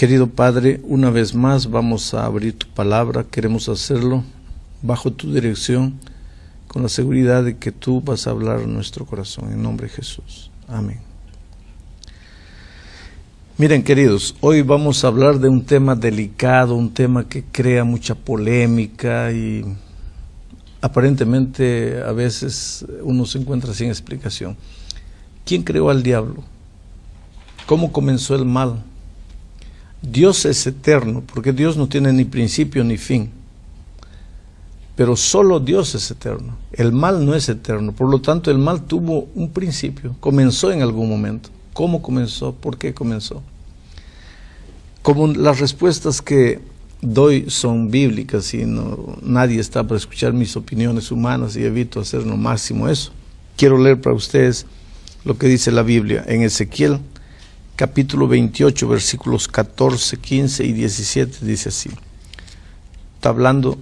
Querido Padre, una vez más vamos a abrir tu palabra. Queremos hacerlo bajo tu dirección, con la seguridad de que tú vas a hablar a nuestro corazón. En nombre de Jesús. Amén. Miren, queridos, hoy vamos a hablar de un tema delicado, un tema que crea mucha polémica y aparentemente a veces uno se encuentra sin explicación. ¿Quién creó al diablo? ¿Cómo comenzó el mal? Dios es eterno, porque Dios no tiene ni principio ni fin. Pero solo Dios es eterno. El mal no es eterno. Por lo tanto, el mal tuvo un principio. Comenzó en algún momento. ¿Cómo comenzó? ¿Por qué comenzó? Como las respuestas que doy son bíblicas y nadie está para escuchar mis opiniones humanas y evito hacer lo máximo eso. Quiero leer para ustedes lo que dice la Biblia en Ezequiel, capítulo 28, versículos 14, 15 y 17, dice así. Está hablando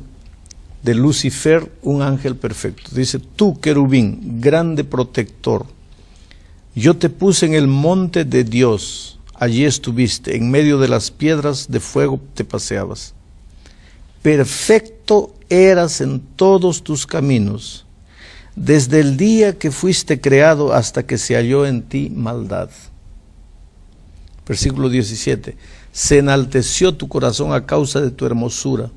de Lucifer, un ángel perfecto. Dice: tú, querubín, grande protector, yo te puse en el monte de Dios, allí estuviste, en medio de las piedras de fuego te paseabas. Perfecto eras en todos tus caminos, desde el día que fuiste creado hasta que se halló en ti maldad. Versículo 17. Se enalteció tu corazón a causa de tu hermosura,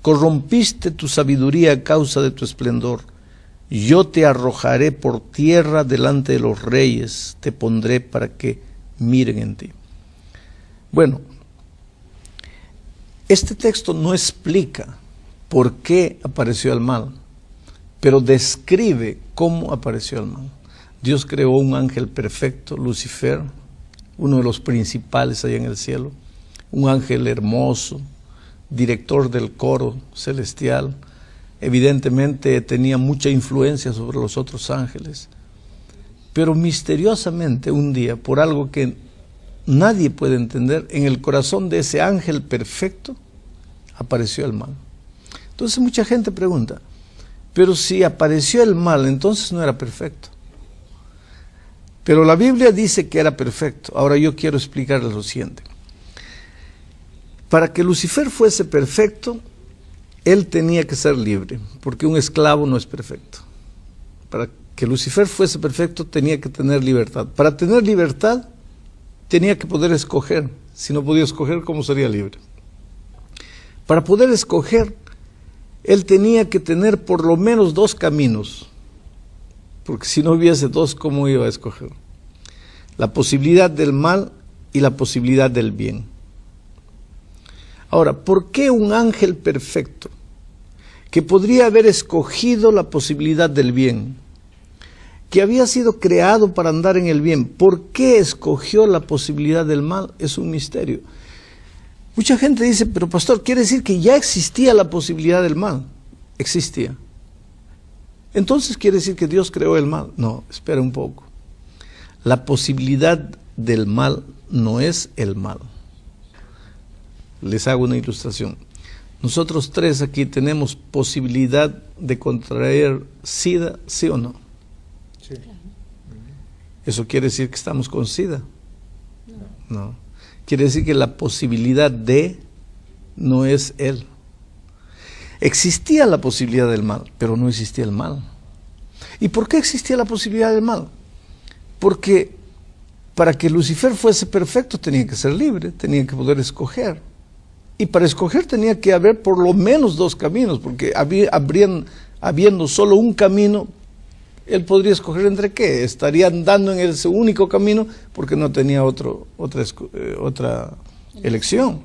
corrompiste tu sabiduría a causa de tu esplendor. Yo te arrojaré por tierra delante de los reyes, te pondré para que miren en ti. Bueno, este texto no explica por qué apareció el mal, pero describe cómo apareció el mal. Dios creó un ángel perfecto, Lucifer, uno de los principales allá en el cielo, un ángel hermoso, director del coro celestial. Evidentemente tenía mucha influencia sobre los otros ángeles, pero misteriosamente un día, por algo que nadie puede entender, en el corazón de ese ángel perfecto apareció el mal. Entonces mucha gente pregunta, pero si apareció el mal, entonces no era perfecto. Pero la Biblia dice que era perfecto. Ahora yo quiero explicarles lo siguiente. Para que Lucifer fuese perfecto, él tenía que ser libre, porque un esclavo no es perfecto. Para que Lucifer fuese perfecto, tenía que tener libertad. Para tener libertad, tenía que poder escoger. Si no podía escoger, ¿cómo sería libre? Para poder escoger, él tenía que tener por lo menos dos caminos, porque si no hubiese dos, ¿cómo iba a escoger? La posibilidad del mal y la posibilidad del bien. Ahora, ¿por qué un ángel perfecto, que podría haber escogido la posibilidad del bien, que había sido creado para andar en el bien, por qué escogió la posibilidad del mal? Es un misterio. Mucha gente dice, pero pastor, ¿quiere decir que ya existía la posibilidad del mal? Existía. Entonces quiere decir que Dios creó el mal. No, espera un poco. La posibilidad del mal no es el mal. Les hago una ilustración. Nosotros tres aquí tenemos posibilidad de contraer SIDA, ¿sí o no? Sí. ¿Eso quiere decir que estamos con SIDA? No. Quiere decir que la posibilidad de no es él. Existía la posibilidad del mal, pero no existía el mal. ¿Y por qué existía la posibilidad del mal? Porque para que Lucifer fuese perfecto tenía que ser libre, tenía que poder escoger. Y para escoger tenía que haber por lo menos dos caminos, porque habiendo solo un camino, él podría escoger entre qué. Estaría andando en ese único camino porque no tenía otra elección.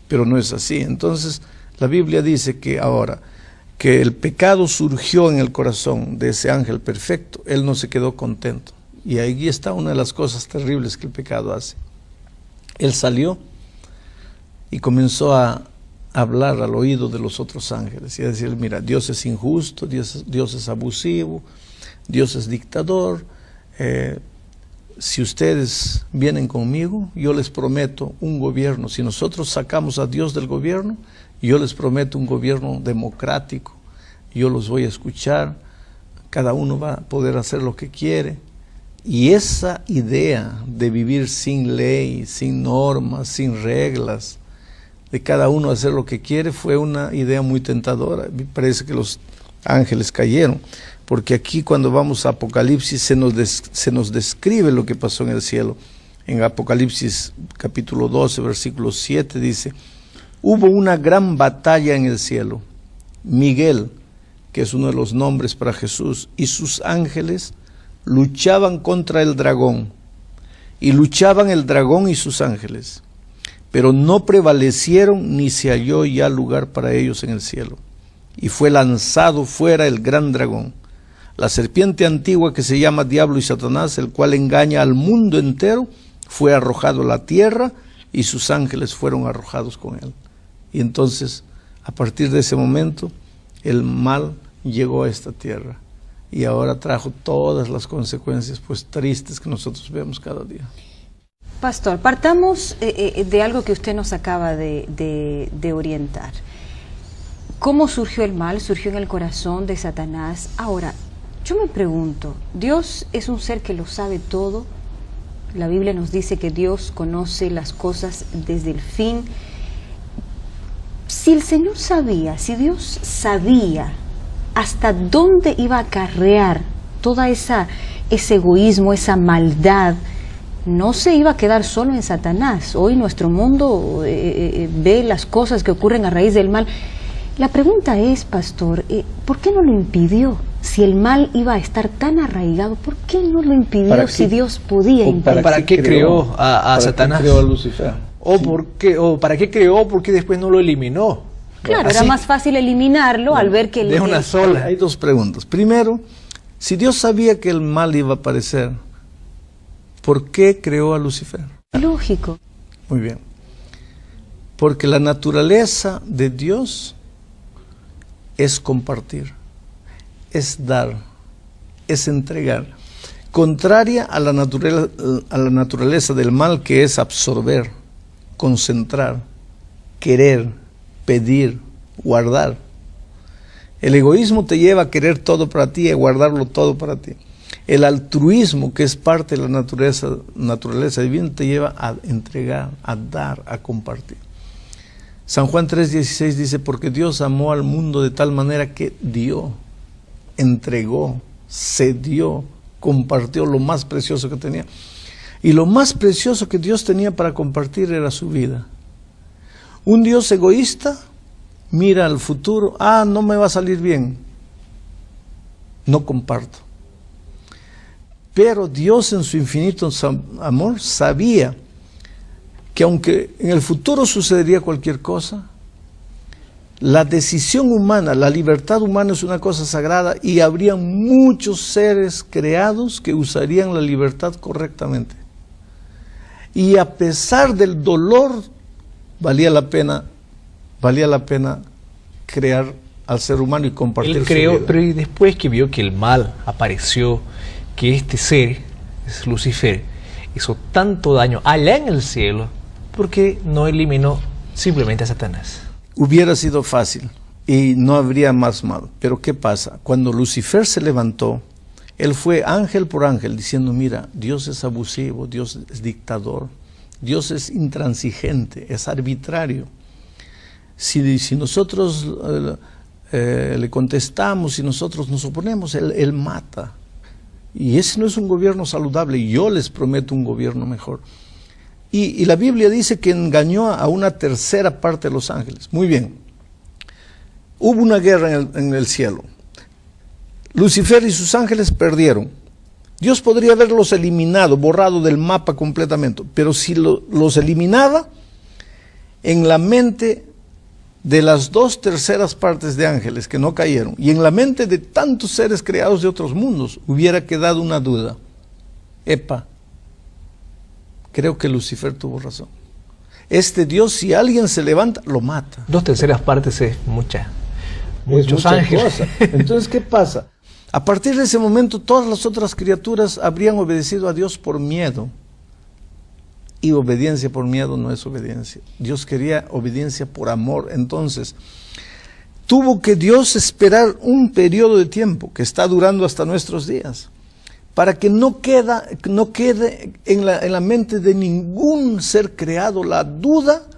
Pero no es así. Entonces, la Biblia dice que ahora que el pecado surgió en el corazón de ese ángel perfecto, él no se quedó contento. Y ahí está una de las cosas terribles que el pecado hace. Él salió y comenzó a hablar al oído de los otros ángeles y a decir, mira, Dios es injusto, Dios es abusivo, Dios es dictador. Si ustedes vienen conmigo, yo les prometo un gobierno. Si nosotros sacamos a Dios del gobierno, yo les prometo un gobierno democrático. Yo los voy a escuchar, cada uno va a poder hacer lo que quiere. Y esa idea de vivir sin ley, sin normas, sin reglas, de cada uno hacer lo que quiere, fue una idea muy tentadora. Me parece que los ángeles cayeron, porque aquí cuando vamos a Apocalipsis se nos describe lo que pasó en el cielo. En Apocalipsis capítulo 12, versículo 7 dice: hubo una gran batalla en el cielo. Miguel, que es uno de los nombres para Jesús, y sus ángeles luchaban contra el dragón, y luchaban el dragón y sus ángeles, pero no prevalecieron, ni se halló ya lugar para ellos en el cielo. Y fue lanzado fuera el gran dragón, la serpiente antigua que se llama Diablo y Satanás, el cual engaña al mundo entero, fue arrojado a la tierra, y sus ángeles fueron arrojados con él. Y entonces, a partir de ese momento, el mal llegó a esta tierra, y ahora trajo todas las consecuencias pues tristes que nosotros vemos cada día. Pastor, partamos de algo que usted nos acaba de orientar. ¿Cómo surgió el mal? Surgió en el corazón de Satanás. Ahora, yo me pregunto, ¿Dios es un ser que lo sabe todo? La Biblia nos dice que Dios conoce las cosas desde el fin. Si el Señor sabía, si Dios sabía hasta dónde iba a acarrear toda ese egoísmo, esa maldad, no se iba a quedar solo en Satanás. Hoy nuestro mundo ve las cosas que ocurren a raíz del mal. La pregunta es, pastor, ¿por qué no lo impidió? Si el mal iba a estar tan arraigado, ¿por qué no lo impidió si Dios podía impedir? ¿Para qué creó a Satanás? ¿Para qué creó a Lucifer? ¿O para qué creó? Porque después no lo eliminó. Claro, Así, era más fácil eliminarlo al ver que... de una sola. Hay dos preguntas. Primero, si Dios sabía que el mal iba a aparecer, ¿por qué creó a Lucifer? Lógico. Muy bien. Porque la naturaleza de Dios es compartir, es dar, es entregar. Contraria a la naturaleza del mal, que es absorber, concentrar, querer, pedir, guardar. El egoísmo te lleva a querer todo para ti y a guardarlo todo para ti. El altruismo, que es parte de la naturaleza divina, te lleva a entregar, a dar, a compartir. San Juan 3:16 dice: porque Dios amó al mundo de tal manera que dio, entregó, cedió, compartió lo más precioso que tenía. Y lo más precioso que Dios tenía para compartir era su vida. Un Dios egoísta mira al futuro: no me va a salir bien, no comparto. Pero Dios, en su infinito amor, sabía que aunque en el futuro sucedería cualquier cosa, la decisión humana, la libertad humana es una cosa sagrada, y habría muchos seres creados que usarían la libertad correctamente. Y a pesar del dolor, valía la pena crear al ser humano y compartir Él creó, su vida. pero y después que vio que el mal apareció, que este ser, es Lucifer, hizo tanto daño allá en el cielo, ¿por qué no eliminó simplemente a Satanás? Hubiera sido fácil y no habría más mal. Pero ¿qué pasa? Cuando Lucifer se levantó, él fue ángel por ángel diciendo: mira, Dios es abusivo, Dios es dictador, Dios es intransigente, es arbitrario. Si nosotros le contestamos, si nosotros nos oponemos, él mata. Y ese no es un gobierno saludable. Yo les prometo un gobierno mejor. Y la Biblia dice que engañó a una tercera parte de los ángeles. Muy bien. Hubo una guerra en el cielo. Lucifer y sus ángeles perdieron. Dios podría haberlos eliminado, borrado del mapa completamente. Pero si los eliminaba, en la mente de las 2/3 partes de ángeles que no cayeron, y en la mente de tantos seres creados de otros mundos, hubiera quedado una duda. Creo que Lucifer tuvo razón. Este Dios, si alguien se levanta, lo mata. 2/3 partes es muchos mucha ángeles. cosa. Entonces, ¿qué pasa? A partir de ese momento, todas las otras criaturas habrían obedecido a Dios por miedo. Y obediencia por miedo no es obediencia. Dios quería obediencia por amor. Entonces, tuvo que Dios esperar un periodo de tiempo que está durando hasta nuestros días, para que no quede en la mente de ningún ser creado la duda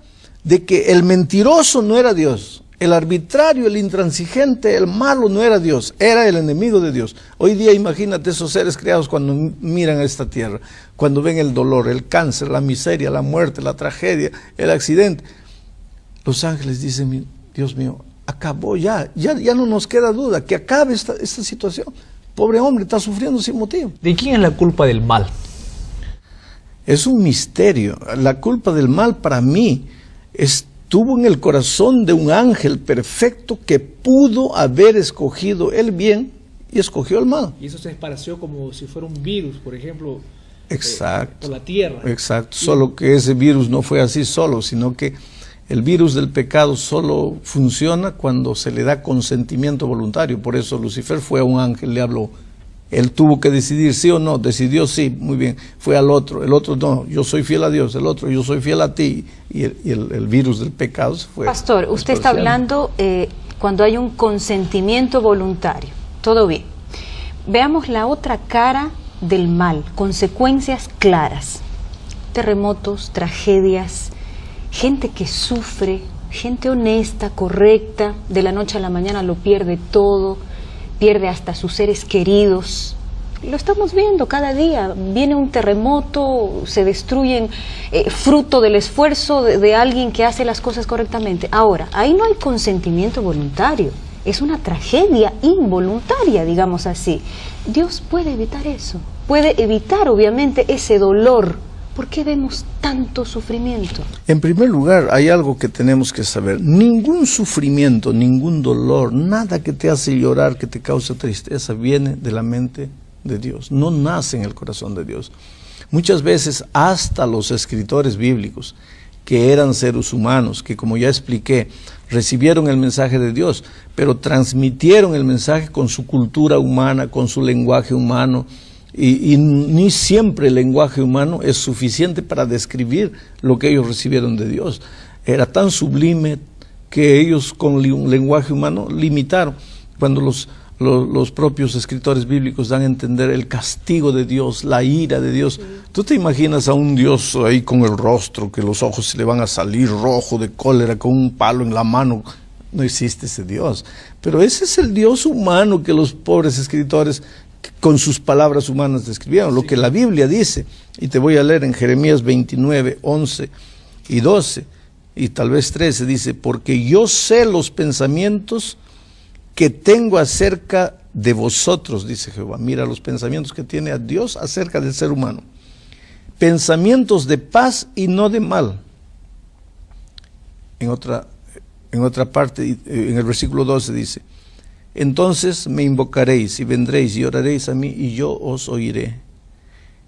de que el mentiroso no era Dios, el arbitrario, el intransigente, el malo no era Dios, era el enemigo de Dios. Hoy día imagínate esos seres creados cuando miran a esta tierra, cuando ven el dolor, el cáncer, la miseria, la muerte, la tragedia, el accidente. Los ángeles dicen, Dios mío, acabó ya no nos queda duda, que acabe esta situación. Pobre hombre, está sufriendo sin motivo. ¿De quién es la culpa del mal? Es un misterio. La culpa del mal para mí estuvo en el corazón de un ángel perfecto que pudo haber escogido el bien y escogió el mal. Y eso se esparció como si fuera un virus, por ejemplo, exacto, por la tierra. Exacto, solo que ese virus no fue así solo, sino que el virus del pecado solo funciona cuando se le da consentimiento voluntario. Por eso Lucifer fue a un ángel, le habló. Él tuvo que decidir sí o no, decidió sí, muy bien. Fue al otro, el otro no, yo soy fiel a Dios, el otro, yo soy fiel a ti. Y el virus del pecado se fue. Pastor, usted está hablando cuando hay un consentimiento voluntario. Todo bien. Veamos la otra cara del mal, consecuencias claras. Terremotos, tragedias, gente que sufre, gente honesta, correcta, de la noche a la mañana lo pierde todo, pierde hasta sus seres queridos. Lo estamos viendo cada día, viene un terremoto, se destruyen fruto del esfuerzo de alguien que hace las cosas correctamente. Ahora, ahí no hay consentimiento voluntario, es una tragedia involuntaria, digamos así. Dios puede evitar eso, puede evitar obviamente ese dolor. ¿Por qué vemos tanto sufrimiento? En primer lugar, hay algo que tenemos que saber. Ningún sufrimiento, ningún dolor, nada que te hace llorar, que te causa tristeza, viene de la mente de Dios. No nace en el corazón de Dios. Muchas veces hasta los escritores bíblicos, que eran seres humanos, que como ya expliqué, recibieron el mensaje de Dios, pero transmitieron el mensaje con su cultura humana, con su lenguaje humano, y ni siempre el lenguaje humano es suficiente para describir lo que ellos recibieron de Dios. Era tan sublime que ellos con un lenguaje humano limitaron. Cuando los propios escritores bíblicos dan a entender el castigo de Dios, la ira de Dios. ¿Tú te imaginas a un Dios ahí con el rostro, que los ojos se le van a salir rojo de cólera, con un palo en la mano? No existe ese Dios. Pero ese es el Dios humano que los pobres escritores con sus palabras humanas describieron, lo que la Biblia dice. Y te voy a leer en Jeremías 29, 11 y 12, y tal vez 13, dice, porque yo sé los pensamientos que tengo acerca de vosotros, dice Jehová. Mira los pensamientos que tiene a Dios acerca del ser humano. Pensamientos de paz y no de mal. En otra parte, en el versículo 12 dice, entonces me invocaréis y vendréis y oraréis a mí y yo os oiré.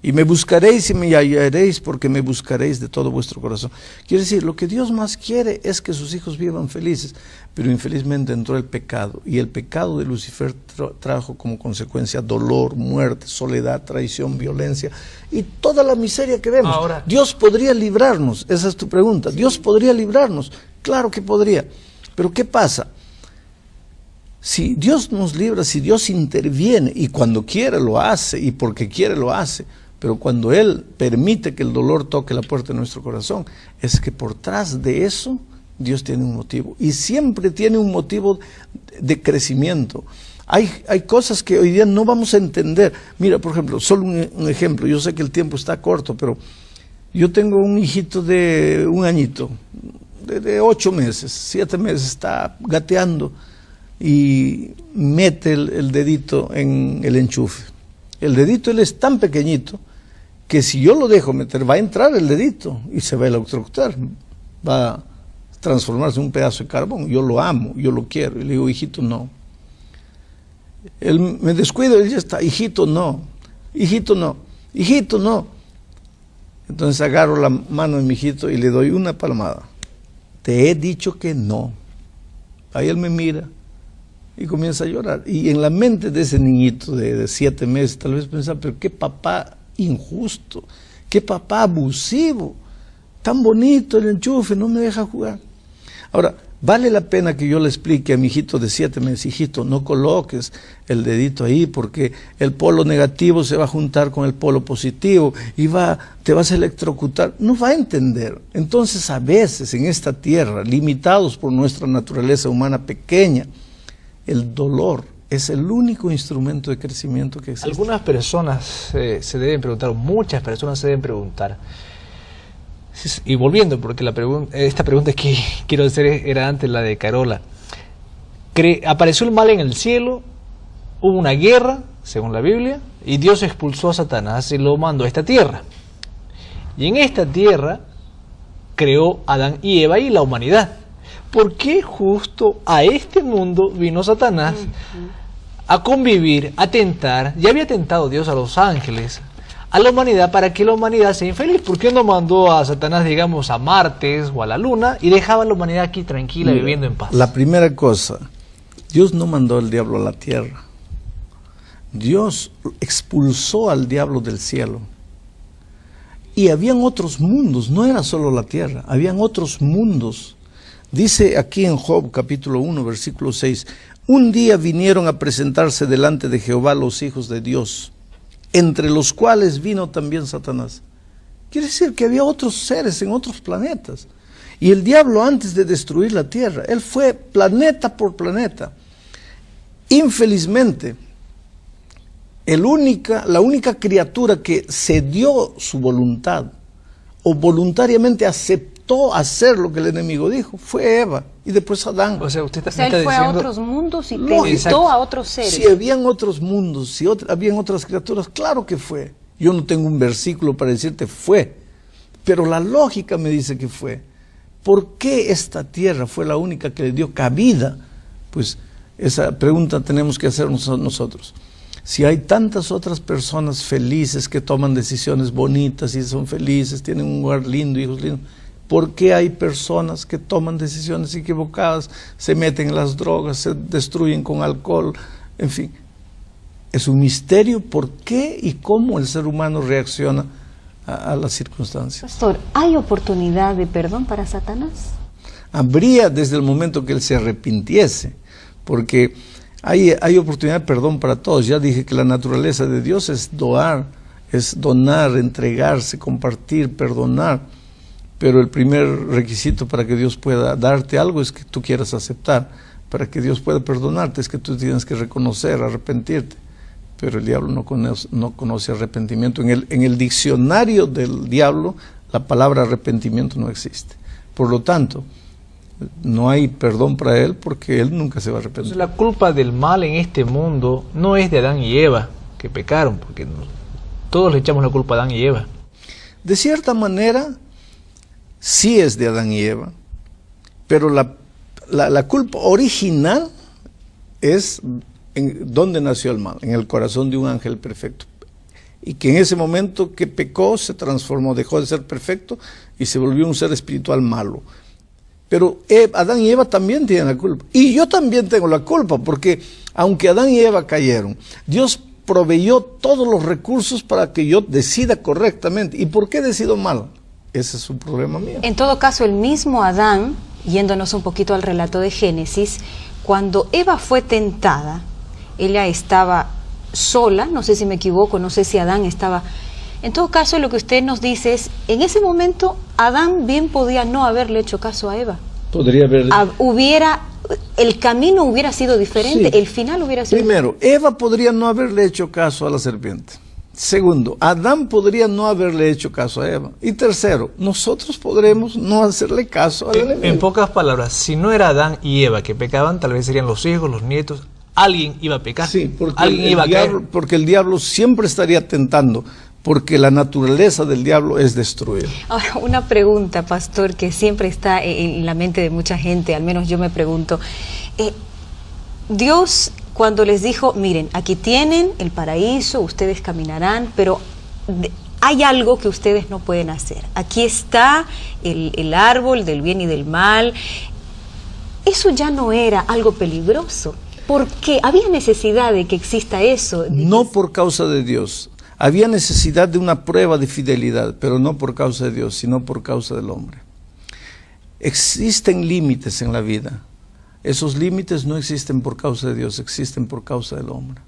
Y me buscaréis y me hallaréis porque me buscaréis de todo vuestro corazón. Quiere decir, lo que Dios más quiere es que sus hijos vivan felices, pero infelizmente entró el pecado, y el pecado de Lucifer trajo como consecuencia dolor, muerte, soledad, traición, violencia y toda la miseria que vemos. Ahora, Dios podría librarnos, esa es tu pregunta. Dios podría librarnos, claro que podría, pero ¿qué pasa? Si Dios nos libra, si Dios interviene, y cuando quiere lo hace, y porque quiere lo hace, pero cuando Él permite que el dolor toque la puerta de nuestro corazón, es que por tras de eso Dios tiene un motivo, y siempre tiene un motivo de crecimiento. Hay cosas que hoy día no vamos a entender. Mira, por ejemplo, solo un ejemplo, yo sé que el tiempo está corto, pero yo tengo un hijito de un añito, de 8 meses, 7 meses, está gateando, y mete el dedito en el enchufe. El dedito, él es tan pequeñito que si yo lo dejo meter, va a entrar el dedito y se va a electrocutar, va a transformarse en un pedazo de carbón. Yo lo amo, yo lo quiero, y le digo, hijito, no. Él me descuido, él ya está, hijito, no, hijito, no, hijito, no. Entonces agarro la mano de mi hijito y le doy una palmada. Te he dicho que no. Ahí él me mira y comienza a llorar. Y en la mente de ese niñito de 7 meses, tal vez pensaba, pero qué papá injusto, qué papá abusivo, tan bonito el enchufe, no me deja jugar. Ahora, vale la pena que yo le explique a mi hijito de 7 meses, hijito, no coloques el dedito ahí porque el polo negativo se va a juntar con el polo positivo y te vas a electrocutar. No va a entender. Entonces, a veces en esta tierra, limitados por nuestra naturaleza humana pequeña, el dolor es el único instrumento de crecimiento que existe. Algunas personas se deben preguntar, o muchas personas se deben preguntar, y volviendo, porque esta pregunta que quiero hacer era antes la de Carola. Apareció el mal en el cielo, hubo una guerra, según la Biblia, y Dios expulsó a Satanás y lo mandó a esta tierra. Y en esta tierra creó a Adán y Eva y la humanidad. ¿Por qué justo a este mundo vino Satanás a convivir, a tentar? Ya había tentado Dios a los ángeles, a la humanidad, para que la humanidad sea infeliz. ¿Por qué no mandó a Satanás, digamos, a Marte o a la Luna y dejaba a la humanidad aquí tranquila, viviendo en paz? La primera cosa, Dios no mandó al diablo a la tierra. Dios expulsó al diablo del cielo. Y habían otros mundos, no era solo la tierra, habían otros mundos. Dice aquí en Job capítulo 1, versículo 6, un día vinieron a presentarse delante de Jehová los hijos de Dios, entre los cuales vino también Satanás. Quiere decir que había otros seres en otros planetas. Y el diablo, antes de destruir la tierra, él fue planeta por planeta. Infelizmente, la única criatura que cedió su voluntad o voluntariamente aceptó hacer lo que el enemigo dijo fue Eva y después Adán. O sea, usted él fue diciendo a otros mundos y tentó a otros seres. Si habían otros mundos, si habían otras criaturas, claro que fue. Yo no tengo un versículo para decirte fue, pero la lógica me dice que fue. ¿Por qué esta tierra fue la única que le dio cabida? Pues esa pregunta tenemos que hacernos nosotros. Si hay tantas otras personas felices que toman decisiones bonitas y son felices, tienen un hogar lindo, hijos lindos, ¿por qué hay personas que toman decisiones equivocadas, se meten en las drogas, se destruyen con alcohol? En fin, es un misterio por qué y cómo el ser humano reacciona a las circunstancias. Pastor, ¿hay oportunidad de perdón para Satanás? Habría desde el momento que él se arrepintiese, porque hay oportunidad de perdón para todos. Ya dije que la naturaleza de Dios es donar, entregarse, compartir, perdonar. Pero el primer requisito para que Dios pueda darte algo es que tú quieras aceptar. Para que Dios pueda perdonarte es que tú tienes que reconocer, arrepentirte. Pero el diablo no conoce arrepentimiento. En el diccionario del diablo, la palabra arrepentimiento no existe. Por lo tanto, no hay perdón para él porque él nunca se va a arrepentir. Entonces, la culpa del mal en este mundo no es de Adán y Eva, que pecaron, porque todos le echamos la culpa a Adán y Eva. De cierta manera, sí es de Adán y Eva, pero la culpa original es en dónde nació el mal, en el corazón de un ángel perfecto. Y que en ese momento que pecó se transformó, dejó de ser perfecto y se volvió un ser espiritual malo. Pero Adán y Eva también tienen la culpa. Y yo también tengo la culpa, porque aunque Adán y Eva cayeron, Dios proveyó todos los recursos para que yo decida correctamente. ¿Y por qué decido mal? Ese es un problema mío. En todo caso, el mismo Adán, yéndonos un poquito al relato de Génesis, cuando Eva fue tentada, ella estaba sola, no sé si me equivoco, no sé si Adán estaba... En todo caso, lo que usted nos dice es, en ese momento, Adán bien podía no haberle hecho caso a Eva. Podría haber... El camino hubiera sido diferente, sí. El final hubiera sido... Primero, Eva podría no haberle hecho caso a la serpiente. Segundo, Adán podría no haberle hecho caso a Eva. Y tercero, nosotros podremos no hacerle caso al enemigo. En pocas palabras, si no era Adán y Eva que pecaban, tal vez serían los hijos, los nietos, alguien iba a pecar. Sí, porque porque el diablo siempre estaría tentando, porque la naturaleza del diablo es destruir. Ahora, una pregunta, pastor, que siempre está en la mente de mucha gente, al menos yo me pregunto. Dios, cuando les dijo, miren, aquí tienen el paraíso, ustedes caminarán, pero hay algo que ustedes no pueden hacer. Aquí está el árbol del bien y del mal. Eso ya no era algo peligroso. ¿Por qué? ¿Había necesidad de que exista eso? No por causa de Dios. Había necesidad de una prueba de fidelidad, pero no por causa de Dios, sino por causa del hombre. Existen límites en la vida. Esos límites no existen por causa de Dios, existen por causa del hombre.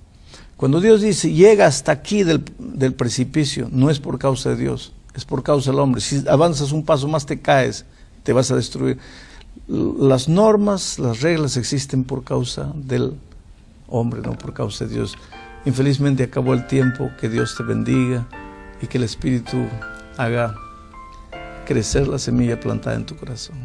Cuando Dios dice, llega hasta aquí del precipicio, no es por causa de Dios, es por causa del hombre. Si avanzas un paso más te caes, te vas a destruir. Las normas, las reglas existen por causa del hombre, no por causa de Dios. Infelizmente acabó el tiempo. Que Dios te bendiga y que el Espíritu haga crecer la semilla plantada en tu corazón.